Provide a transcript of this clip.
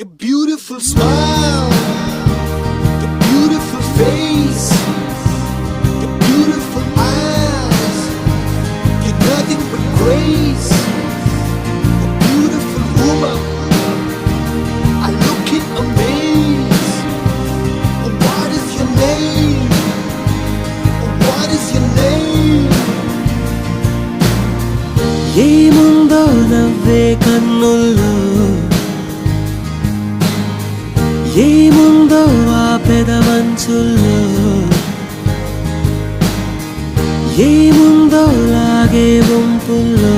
Your beautiful smile, your beautiful face, your beautiful eyes, you're nothing but grace. A beautiful woman, I look in amaze. What is your name? What is your name? ఏముందో నవ్వే కన్నుల్లో, ఏముందో ఆ పెదవంచుల్లో, ఏముందో లాగే వంపుల్లో.